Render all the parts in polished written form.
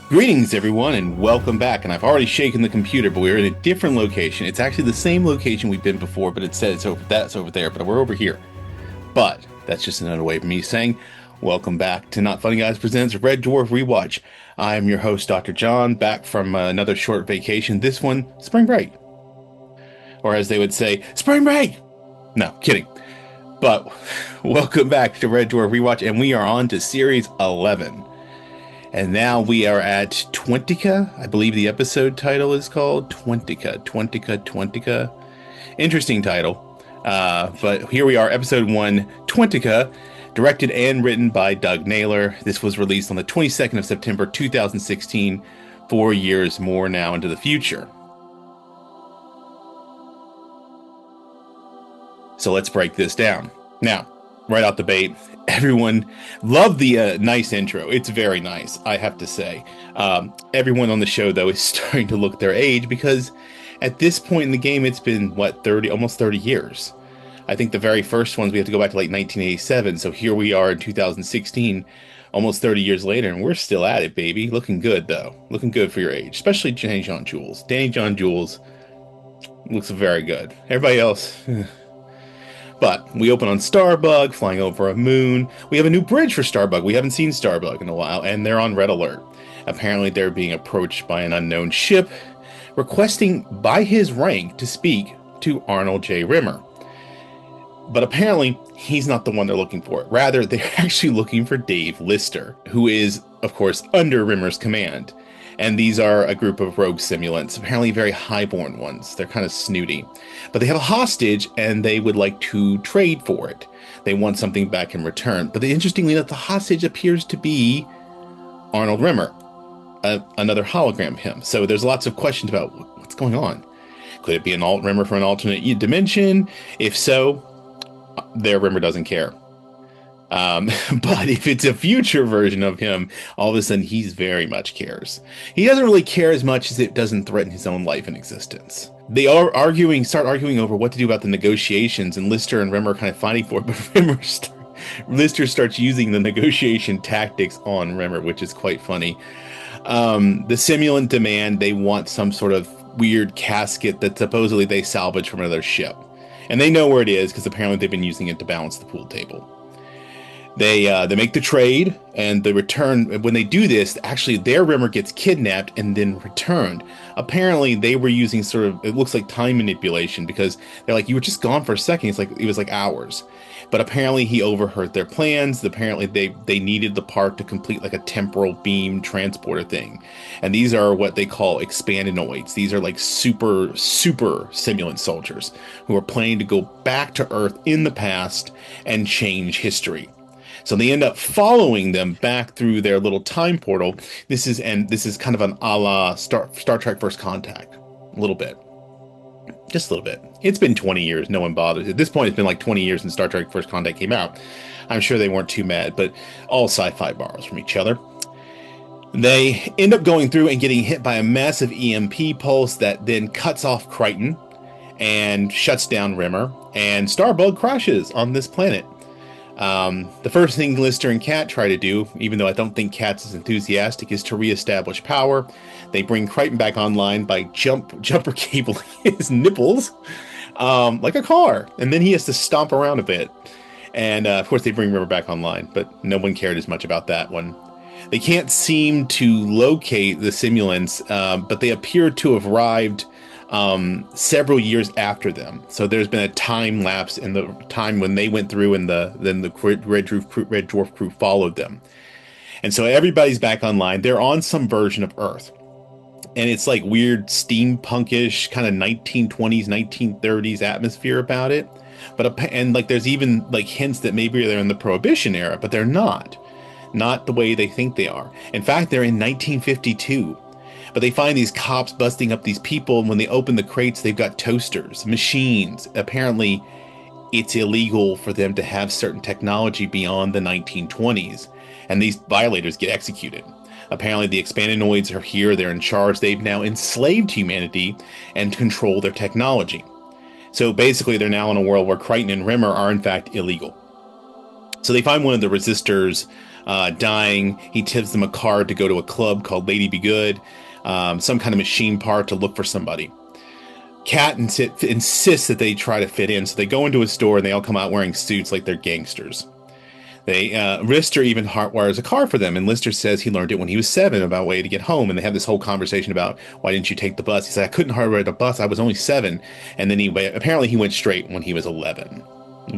Greetings, everyone, and welcome back. And I've already shaken the computer, but we're in a different location. It's actually the same location we've been before, but it says that's over there, but we're over here. But that's just another way of me saying, welcome back to Not Funny Guys Presents Red Dwarf Rewatch. I'm your host, Dr. John, back from another short vacation. This one, spring break. Or as they would say, spring break! No, kidding. But welcome back to Red Dwarf Rewatch, and we are on to Series 11. And now we are at Twentica. I believe the episode title is called Twentica. Interesting title. But here we are, episode 1, Twentica, directed and written by Doug Naylor. This was released on the 22nd of September, 2016, 4 years more now into the future. So let's break this down. Now, right out the bait, everyone loved the nice intro. It's very nice, I have to say. Everyone on the show, though, is starting to look their age because at this point in the game, it's been, almost 30 years. I think the very first ones, we have to go back to like 1987. So here we are in 2016, almost 30 years later, and we're still at it, baby. Looking good, though. Looking good for your age, especially John-Jules. John-Jules looks very good. Everybody else... But we open on Starbug, flying over a moon. We have a new bridge for Starbug. We haven't seen Starbug in a while, and they're on red alert. Apparently, they're being approached by an unknown ship, requesting by his rank to speak to Arnold J. Rimmer. But apparently, he's not the one they're looking for. Rather, they're actually looking for Dave Lister, who is, of course, under Rimmer's command. And these are a group of rogue simulants, apparently very highborn ones. They're kind of snooty. But they have a hostage, and they would like to trade for it. They want something back in return. But interestingly enough, the hostage appears to be Arnold Rimmer, another hologram of him. So there's lots of questions about what's going on. Could it be an alt Rimmer from an alternate dimension? If so, their Rimmer doesn't care. But if it's a future version of him, all of a sudden he's very much cares. He doesn't really care as much as it doesn't threaten his own life and existence. They are start arguing over what to do about the negotiations, and Lister and Rimmer kind of fighting for it, but Lister starts using the negotiation tactics on Rimmer, which is quite funny. The simulant demand they want some sort of weird casket that supposedly they salvage from another ship. And they know where it is because apparently they've been using it to balance the pool table. They make the trade, and the return, when they do this, actually their Rimmer gets kidnapped and then returned. Apparently they were using sort of, it looks like time manipulation, because they're like, you were just gone for a second. It was like hours. But apparently he overheard their plans. Apparently they needed the part to complete like a temporal beam transporter thing. And these are what they call expandinoids. These are like super simulant soldiers who are planning to go back to Earth in the past and change history. So they end up following them back through their little time portal. This is kind of an a la Star Trek First Contact. A little bit. Just a little bit. It's been 20 years. No one bothers. At this point, it's been like 20 years since Star Trek First Contact came out. I'm sure they weren't too mad, but all sci-fi borrows from each other. They end up going through and getting hit by a massive EMP pulse that then cuts off Crichton and shuts down Rimmer, and Starbug crashes on this planet. The first thing Lister and Cat try to do, even though I don't think Cat's as enthusiastic, is to reestablish power. They bring Crichton back online by jumper cabling his nipples, like a car. And then he has to stomp around a bit. And, of course, they bring Rimmer back online, but no one cared as much about that one. They can't seem to locate the simulants, but they appear to have arrived several years after them. So there's been a time lapse in the time when they went through, and then the Red Dwarf crew followed them. And so everybody's back online. They're on some version of Earth. And it's like weird steampunkish kind of 1920s, 1930s atmosphere about it. And like there's even like hints that maybe they're in the Prohibition era, but they're not. Not the way they think they are. In fact, they're in 1952. But they find these cops busting up these people, and when they open the crates, they've got toasters, machines. Apparently, it's illegal for them to have certain technology beyond the 1920s, and these violators get executed. Apparently, the expandinoids are here, they're in charge, they've now enslaved humanity and control their technology. So basically, they're now in a world where Crichton and Rimmer are in fact illegal. So they find one of the resistors dying. He tips them a card to go to a club called Lady Be Good, some kind of machine part to look for somebody. Kat insists that they try to fit in, so they go into a store and they all come out wearing suits like they're gangsters. Lister even hardwires a car for them, and Lister says he learned it when he was 7 about way to get home, and they have this whole conversation about why didn't you take the bus? He said, I couldn't hardwire the bus, I was only 7, and then apparently he went straight when he was 11.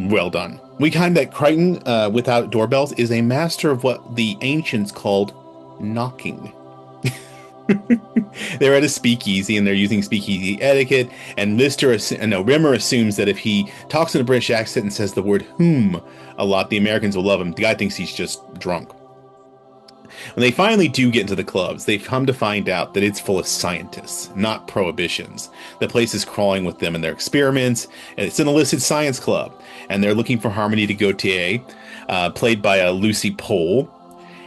Well done. We find that Crichton, without doorbells, is a master of what the ancients called knocking. They're at a speakeasy and they're using speakeasy etiquette, and Rimmer assumes that if he talks in a British accent and says the word whom a lot, the Americans will love him. The guy thinks he's just drunk. When they finally do get into the clubs, they've come to find out that it's full of scientists, not prohibitions. The place is crawling with them and their experiments, and it's an illicit science club, and they're looking for Harmony de Gautier, played by Lucy Pohl,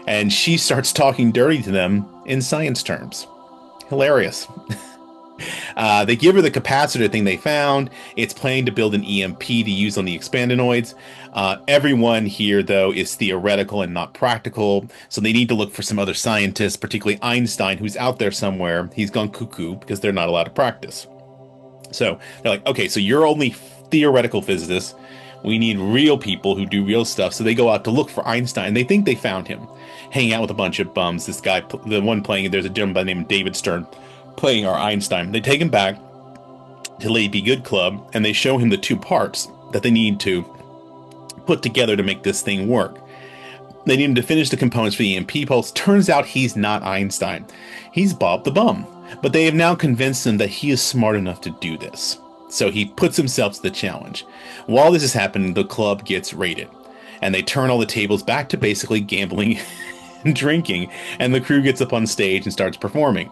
and she starts talking dirty to them in science terms. Hilarious. They give her the capacitor thing they found. It's planning to build an EMP to use on the expandinoids. Everyone here, though, is theoretical and not practical, so they need to look for some other scientists, particularly Einstein, who's out there somewhere. He's gone cuckoo because they're not allowed to practice. So they're like, okay, so you're only theoretical physicists. We need real people who do real stuff. So they go out to look for Einstein. They think they found him, hanging out with a bunch of bums. This guy, the one playing, there's a gentleman by the name of David Stern, playing our Einstein. They take him back to Lady Be Good Club, and they show him the 2 parts that they need to put together to make this thing work. They need him to finish the components for the EMP pulse. Turns out he's not Einstein. He's Bob the Bum. But they have now convinced him that he is smart enough to do this. So he puts himself to the challenge. While this is happening, the club gets raided, and they turn all the tables back to basically gambling and drinking, and the crew gets up on stage and starts performing.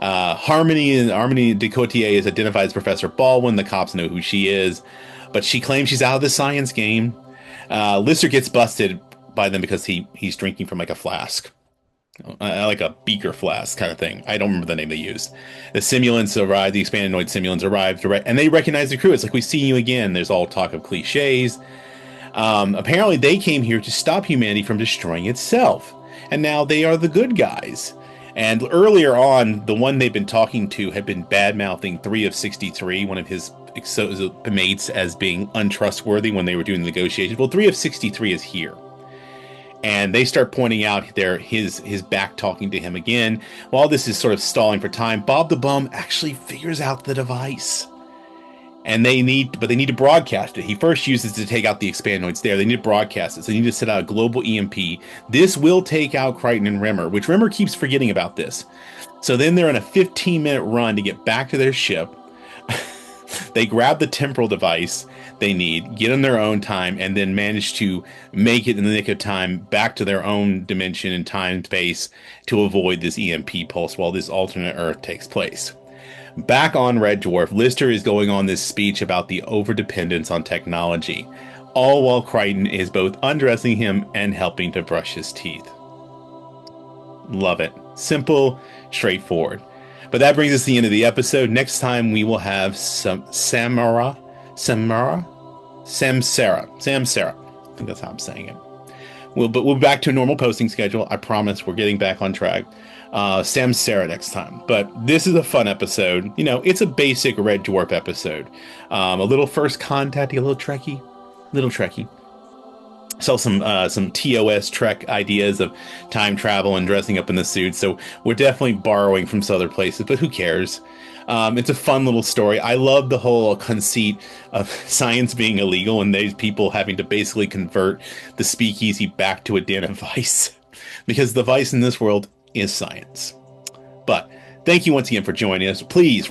Harmony de Gautier is identified as Professor Baldwin. The cops know who she is, but she claims she's out of the science game. Lister gets busted by them because he's drinking from like a flask. Like a beaker flask kind of thing. I don't remember the name they used. The simulants arrived, the expandinoid simulants arrived, and they recognize the crew. It's like, we see you again. There's all talk of cliches. Apparently they came here to stop humanity from destroying itself. And now they are the good guys. And earlier on, the one they've been talking to had been bad-mouthing 3 of 63, one of his mates, as being untrustworthy when they were doing the negotiations. Well, 3 of 63 is here. And they start pointing out his back talking to him again. While this is sort of stalling for time, Bob the Bum actually figures out the device. And they need to broadcast it. He first uses it to take out the expandinoids there. They need to broadcast it. So they need to set out a global EMP. This will take out Crichton and Rimmer, which Rimmer keeps forgetting about this. So then they're on a 15-minute run to get back to their ship. They grab the temporal device they need, get in their own time, and then manage to make it in the nick of time back to their own dimension and time space to avoid this EMP pulse while this alternate Earth takes place. Back on Red Dwarf, Lister is going on this speech about the overdependence on technology, all while Crichton is both undressing him and helping to brush his teeth. Love it. Simple, straightforward. But that brings us to the end of the episode. Next time we will have Samsara. I think that's how I'm saying it. We'll be back to a normal posting schedule. I promise we're getting back on track. Samsara next time. But this is a fun episode. You know, it's a basic Red Dwarf episode. A little first contact, a little trekky. Saw some TOS Trek ideas of time travel and dressing up in the suit. So we're definitely borrowing from some other places, but who cares? It's a fun little story. I love the whole conceit of science being illegal and these people having to basically convert the speakeasy back to a den of vice, because the vice in this world is science. But thank you once again for joining us. Please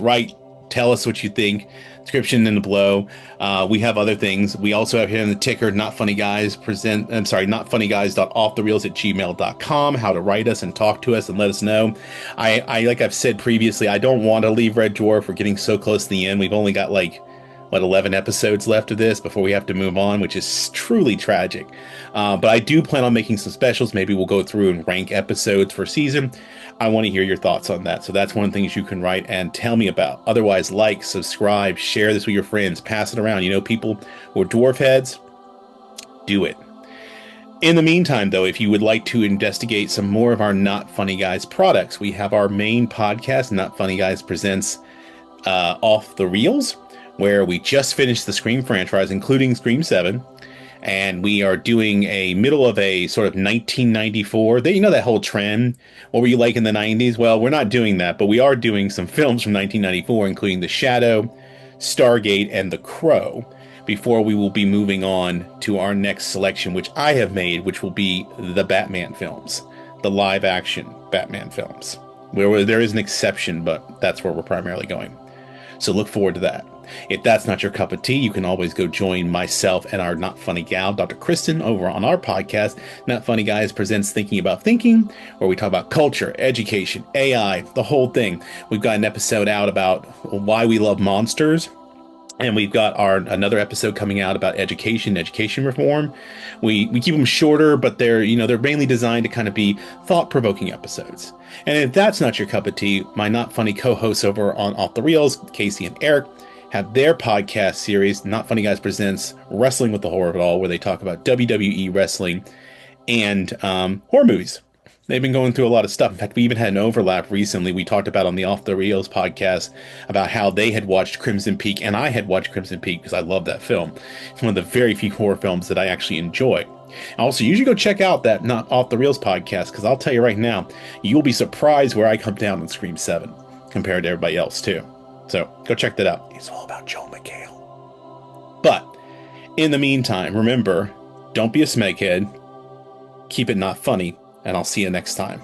tell us what you think. Description in the below. We have other things. We also have here in the ticker, notfunnyguys.offthereels@gmail.com, how to write us and talk to us and let us know. I like I've said previously, I don't want to leave Red Dwarf. We're getting so close to the end. We've only got 11 episodes left of this before we have to move on, which is truly tragic. But I do plan on making some specials. Maybe we'll go through and rank episodes for season. I want to hear your thoughts on that. So that's one of the things you can write and tell me about. Otherwise, subscribe, share this with your friends, pass it around. You know, people who are dwarf heads, do it. In the meantime, though, if you would like to investigate some more of our Not Funny Guys products, we have our main podcast, Not Funny Guys Presents Off the Reels, where we just finished the Scream franchise, including Scream 7. And we are doing a middle of a sort of 1994. You know that whole trend? What were you like in the 90s? Well, we're not doing that, but we are doing some films from 1994, including The Shadow, Stargate, and The Crow, before we will be moving on to our next selection, which I have made, which will be the Batman films, the live-action Batman films, where there is an exception, but that's where we're primarily going. So look forward to that. If that's not your cup of tea, you can always go join myself and our Not Funny gal, Dr. Kristen, over on our podcast, Not Funny Guys Presents Thinking About Thinking, where we talk about culture, education, AI, the whole thing. We've got an episode out about why we love monsters. And we've got another episode coming out about education reform. We keep them shorter, but they're mainly designed to kind of be thought-provoking episodes. And if that's not your cup of tea, my Not Funny co-hosts over on Off the Reels, Casey and Eric, have their podcast series, Not Funny Guys Presents Wrestling with the Horror of It All, where they talk about WWE wrestling and horror movies. They've been going through a lot of stuff. In fact, we even had an overlap recently. We talked about on the Off the Reels podcast about how they had watched Crimson Peak, and I had watched Crimson Peak because I love that film. It's one of the very few horror films that I actually enjoy. Also, you should go check out that Not Off the Reels podcast, because I'll tell you right now, you'll be surprised where I come down on Scream 7 compared to everybody else, too. So go check that out. It's all about Joel McHale. But in the meantime, remember, don't be a smeghead. Keep it not funny. And I'll see you next time.